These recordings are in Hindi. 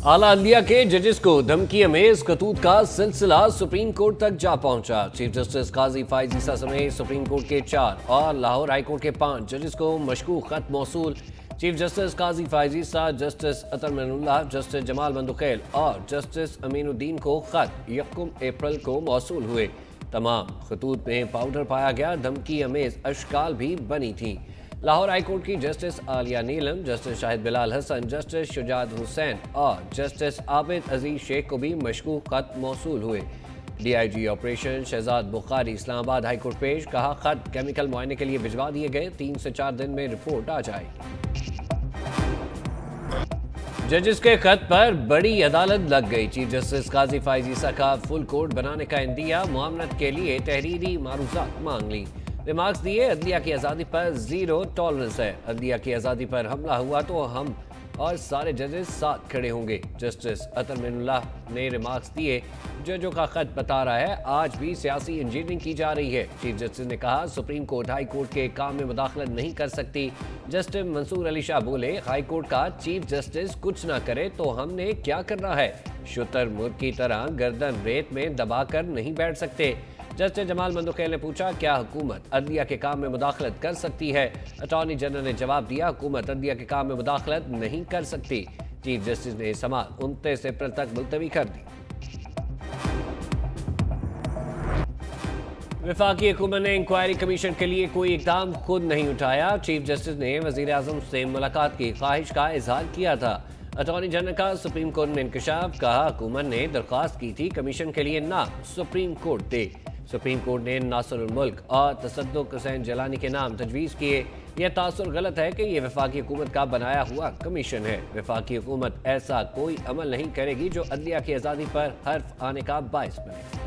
आला अदलिया के जजेस को धमकी अमेज खतूत का सिलसिला सुप्रीम कोर्ट तक जा पहुंचा। चीफ जस्टिस काजी फायज ईसा समेत सुप्रीम कोर्ट के 4 और लाहौर हाई कोर्ट के 5 जजेस को मशकूक खत मौसूल। चीफ जस्टिस काजी फायज ईसा, जस्टिस अतर मनउल्लाह, जस्टिस जमाल मंदुखेल और जस्टिस अमीनुद्दीन को खत 1 अप्रैल को मौसूल हुए। तमाम खतूत में पाउडर पाया गया, धमकी अमेज अशकाल भी बनी थी। लाहौर हाईकोर्ट की जस्टिस आलिया नीलम, जस्टिस शाहिद बिलाल हसन, जस्टिस शुजात हुसैन और जस्टिस आबिद अजीज शेख को भी मशकूक खत मौसूल हुए। DIG operation Shahzad Bukhari Islamabad high court पेश, कहा खत केमिकल मुआयने के लिए भिजवा दिए गए, 3 से 4 दिन में रिपोर्ट आ जाएगी। जजेस के खत पर बड़ी अदालत लग गई। चीफ जस्टिस काजी फायज ईसा का फुल कोर्ट बनाने का इंदिया, मुआवनत के लिए तहरीरी मारूजात मांग ली। रिमार्क्स दिए, अदलिया की आज़ादी पर जीरो टॉलरेंस है। अदलिया की आज़ादी पर हमला हुआ तो हम और सारे जजेस साथ खड़े होंगे। जस्टिस अतर मनउल्लाह ने रिमार्क्स दिए, जजों का खत बता रहा है आज भी सियासी इंजीनियरिंग की जा रही है। चीफ जस्टिस ने कहा सुप्रीम कोर्ट हाई कोर्ट के काम में मुदाखलत नहीं कर सकती। जस्टिस मंसूर अली शाह बोले, हाई कोर्ट का चीफ जस्टिस कुछ ना करे तो हमने क्या करना है। शुतुरमुर्ग की तरह गर्दन रेत में दबाकर नहीं बैठ सकते। जस्टिस जमाल मंदुखेल ने पूछा, क्या हुकूमत अदलिया के काम में मुदाखलत कर सकती है। अटॉर्नी जनरल ने जवाब दिया, हुकूमत अदलिया के काम में मुदाखलत नहीं कर सकती। चीफ जस्टिस ने समाअत 29 अप्रैल तक मुलतवी कर दी। वफाकी हुकूमत ने इंक्वायरी कमीशन के लिए कोई इकदाम खुद नहीं उठाया। चीफ जस्टिस ने वजीर आजम से मुलाकात की ख्वाहिश का इजहार किया था। अटॉर्नी जनरल का सुप्रीम कोर्ट में इंकशाफ, कहा हुकूमत ने दरख्वास्त की थी कमीशन के लिए नाम सुप्रीम कोर्ट दे। सुप्रीम कोर्ट ने नासिरुल मुल्क और तसद्दुक हुसैन जलानी के नाम तजवीज़ किए। यह तासुर गलत है कि यह वफाकी हुकूमत का बनाया हुआ कमीशन है। वफाकी हुकूमत ऐसा कोई अमल नहीं करेगी जो अदलिया की आज़ादी पर हर्फ आने का बायस बने।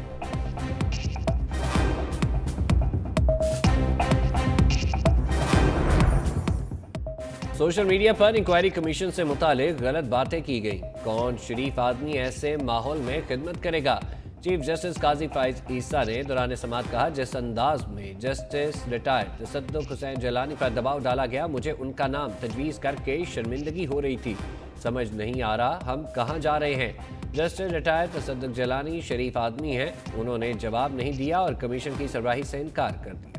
सोशल मीडिया पर इंक्वायरी कमीशन से मुतालिक गलत बातें की गई। कौन शरीफ आदमी ऐसे माहौल में खिदमत करेगा। चीफ जस्टिस काजी फायज ईसा ने दौरान समाअत कहा, जिस अंदाज में जस्टिस रिटायर्ड तसद्दुक हुसैन जलानी पर दबाव डाला गया, मुझे उनका नाम तजवीज़ करके शर्मिंदगी हो रही थी। समझ नहीं आ रहा हम कहाँ जा रहे हैं। जस्टिस रिटायर्ड तसद्दुक जलानी शरीफ आदमी हैं, उन्होंने जवाब नहीं दिया और कमीशन की सरबराही से इनकार कर दिया।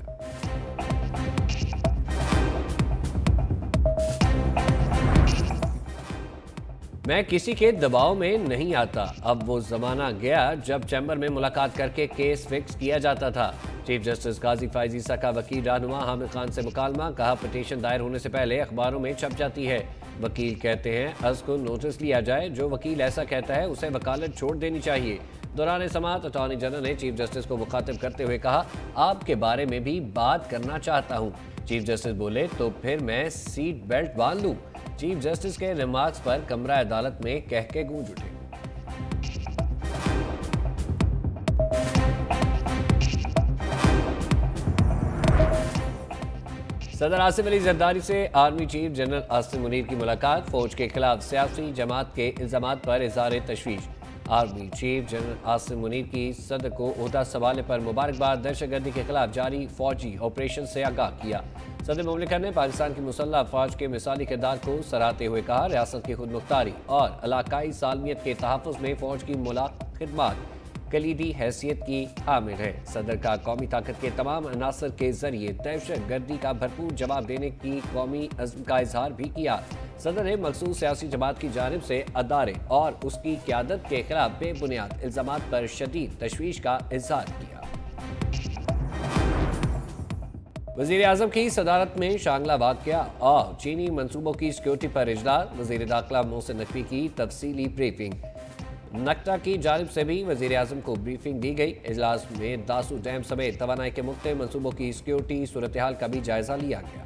मैं किसी के दबाव में नहीं आता। अब वो जमाना गया जब चैम्बर में मुलाकात करके केस फिक्स किया जाता था। चीफ जस्टिस काजी फायज ईसा का वकील रहनुमा हामिद खान से मुकालमा, कहा पिटीशन दायर होने से पहले अखबारों में छप जाती है। वकील कहते हैं अज़ को नोटिस लिया जाए, जो वकील ऐसा कहता है उसे वकालत छोड़ देनी चाहिए। दौरान समाअत अटॉर्नी जनरल ने चीफ जस्टिस को मुखातिब करते हुए कहा, आपके बारे में भी बात करना चाहता हूँ। चीफ जस्टिस बोले, तो फिर मैं सीट बेल्ट बांध लूँ। चीफ जस्टिस के रिमार्क्स पर कमरा अदालत में कह के गूंज उठे। सदर आसिफ अली जरदारी से army chief general Asim Munir की मुलाकात, फौज के खिलाफ सियासी जमात के इल्जामात पर इज़हार तशवीश। Army chief general Asim Munir की सदर को ओहदा संभालने पर मुबारकबाद, दहशतगर्दी के खिलाफ जारी फौजी ऑपरेशन से आगाह किया। सदर मुमलिकत ने पाकिस्तान की मुसल्लह फौज के मिसाली किरदार को सराहते हुए कहा, रियासत की खुद मुख्तारी और इलाकाई सालमियत के तहफ़्फ़ुज़ में फौज की खिदमत कलीदी हैसियत की हामिल है। सदर का कौमी ताकत के तमाम अनासर के जरिए दहशत गर्दी का भरपूर जवाब देने की कौमी अज़्म का इजहार भी किया। सदर ने मखसूस सियासी जमात की जानिब से अदारे और उसकी क़यादत के खिलाफ बेबुनियाद इल्ज़ामात पर शदीद तशवीश का इजहार किया। वज़ीर आज़म की सदारत में शांगला वाक़या और चीनी मनसूबों की सिक्योरिटी पर इजलास, वज़ीर दाखिला मोहसिन नकवी की तफसीली ब्रीफिंग। नक्टा की जानिब से भी वज़ीर आज़म को ब्रीफिंग दी गई। इजलास में दासू डैम समेत तवानाई के मुख्तलिफ मनसूबों की सिक्योरिटी सूरत हाल का भी जायजा लिया गया।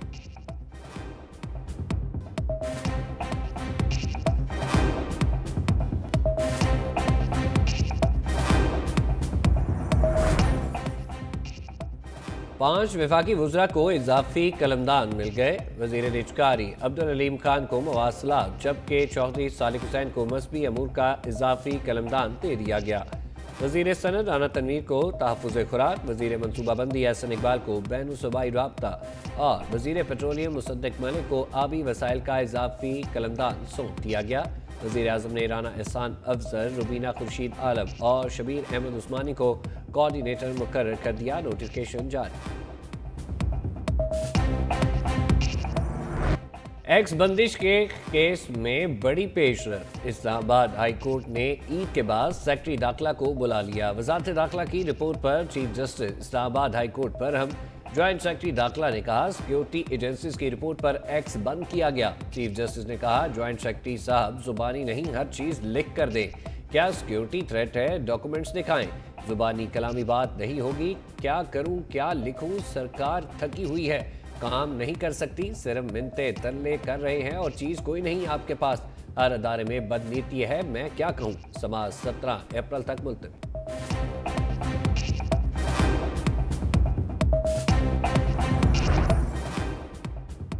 पांच वफाकी वज़रा को इजाफी कलमदान मिल गए। वज़ीर निजकारी अब्दुल अलीम खान को मवासलात, जबकि चौधरी सालिक हुसैन को मसबी अमूर का इजाफी कलमदान दे दिया गया। वज़ीर सनद राना तनवीर को तहफ़्फ़ुज़ खुराक, वज़ीर मनसूबाबंदी एहसन इकबाल को बैनुल सूबाई राब्ता और वज़ीर पेट्रोलियम मुसद्दिक मलिक को आबी वसाइल का इजाफी कलमदान सौंप दिया गया। वज़ीर आज़म ने राना एहसान अफजल, रुबीना खुर्शीद आलम और शबीर अहमद उस्मानी को कोऑर्डिनेटर मुकर्रर कर दिया। नोटिफिकेशन जारी। एक्स बंदिश के केस में बड़ी पेशरफ। इस्लामाबाद हाई कोर्ट ने ईद के बाद सेक्रेटरी दाखिला को बुला लिया। वजारत दाखिला की रिपोर्ट पर chief justice Islamabad high court पर हम ज्वाइंट सेक्रेटरी दाखिला ने कहा सिक्योरिटी एजेंसीज की रिपोर्ट पर एक्स बंद किया गया। चीफ जस्टिस ने कहा ज्वाइंट सेक्रेटरी साहब जुबानी नहीं हर चीज लिख कर दें। क्या सिक्योरिटी थ्रेट है, डॉक्यूमेंट्स दिखाएं। जुबानी कलामी बात नहीं होगी। क्या करूं क्या लिखूं, सरकार थकी हुई है, काम नहीं कर सकती, सिर्फ मिन्नते तरले कर रहे हैं और चीज कोई नहीं आपके पास। हर अदारे में बदनीति है, मैं क्या कहूं। समाज 17 अप्रैल तक मुलतवी।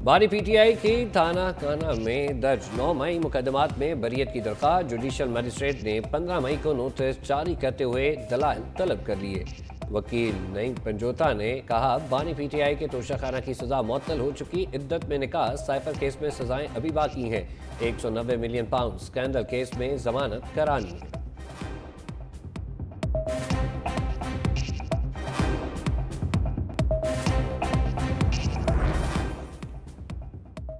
बानी पीटीआई की थाना काना में दर्ज 9 मई मुकदमात में बरियत की दरख्वास्त जुडिशल मजिस्ट्रेट ने 15 मई को नोटिस जारी करते हुए दलाइल तलब कर लिए। वकील नईम पंजोता ने कहा बानी पीटीआई के तोशाखाना की सजा मुअत्तल हो चुकी। इद्दत में निकाह साइफर केस में सजाएं अभी बाकी हैं। 190 मिलियन पाउंड स्कैंडल केस में जमानत करानी है।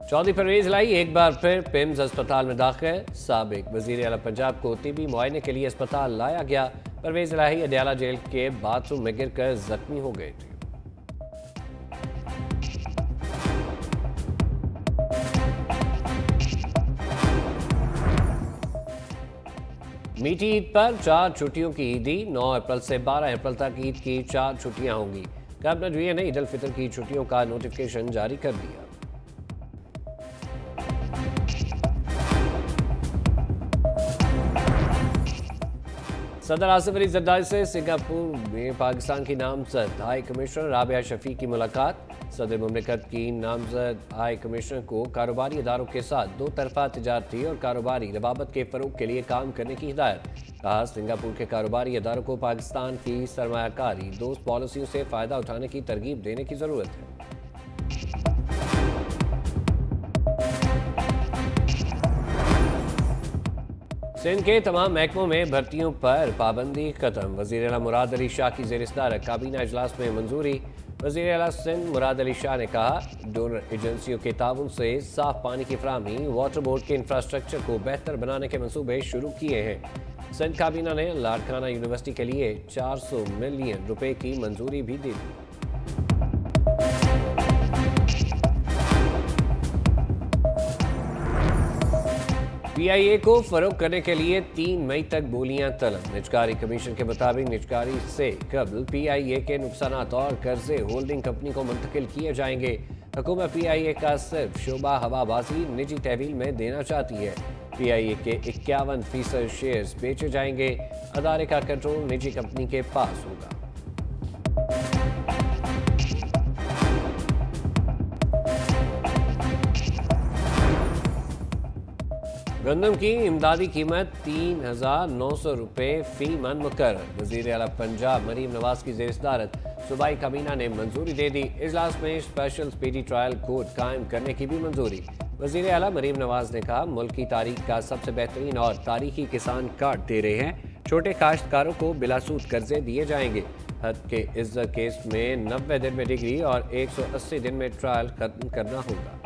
चौधरी परवेज लाई एक बार फिर पिम्स अस्पताल में दाखिल। साबिक वजीर आला पंजाब को तिबी मुआयने के लिए अस्पताल लाया गया। परवेज लाही अडयाला जेल के बाथरूम में गिरकर जख्मी हो गए थे। मीठी ईद पर 4 छुट्टियों की ईदी। 9 अप्रैल से 12 अप्रैल तक ईद की 4 छुट्टियां होंगी। कैबिनेट वीए ने ईद उल फितर की छुट्टियों का नोटिफिकेशन जारी कर दिया। सदर आसिफ अली जरदारी से सिंगापुर में पाकिस्तान की नामजद हाई कमिश्नर राबिया शफी की मुलाकात। सदर मुमलिकत की नामजद हाई कमिश्नर को कारोबारी इदारों के साथ 2 तरफा तिजारती और कारोबारी रवाबत के फरोग के लिए काम करने की हिदायत। कहा सिंगापुर के कारोबारी इदारों को पाकिस्तान की सरमायाकारी दोस्त पॉलिसियों से फ़ायदा उठाने की तरगीब देने की ज़रूरत है। सिंध के तमाम महकमों में भर्तियों पर पाबंदी खत्म। वज़ीर आला मुराद अली शाह की ज़ेर सदारत काबीना इजलास में मंजूरी। वज़ीर आला सिंध मुराद अली शाह ने कहा डोनर एजेंसियों के ताउन से साफ पानी की फराहमी, वाटर बोर्ड के इंफ्रास्ट्रक्चर को बेहतर बनाने के मंसूबे शुरू किए हैं। सिंध काबीना ने लाड़काना यूनिवर्सिटी के लिए 400 मिलियन रुपए की मंजूरी भी दी। पीआईए को फरोग करने के लिए 3 मई तक बोलियां तलब। निजकारी कमीशन के मुताबिक निजकारी से कबल पीआईए के नुकसानात और कर्जे होल्डिंग कंपनी को मुंतकिल किए जाएंगे। हुकूमत पीआईए का सिर्फ शोबा हवाबाजी निजी तहवील में देना चाहती है। पीआईए के 51% शेयर्स बेचे जाएंगे। अदारे का कंट्रोल निजी कंपनी के पास होगा। गंदम की इमदादी कीमत 3,900 रुपये फी मन मुकर्रर। वज़ीर आला पंजाब मरीम नवाज की ज़ेर सदारत सूबाई काबीना ने मंजूरी दे दी। इजलास में स्पेशल स्पीडी ट्रायल कोर्ट कायम करने की भी मंजूरी। वज़ीर आला मरीम नवाज ने कहा मुल्क की तारीख का सबसे बेहतरीन और तारीखी किसान कार्ड दे रहे हैं। छोटे काश्तकारों को बिलासूद कर्जे दिए जाएंगे। हद के इज्जत केस में 90 दिन में डिग्री और 180 दिन में ट्रायल खत्म करना होगा।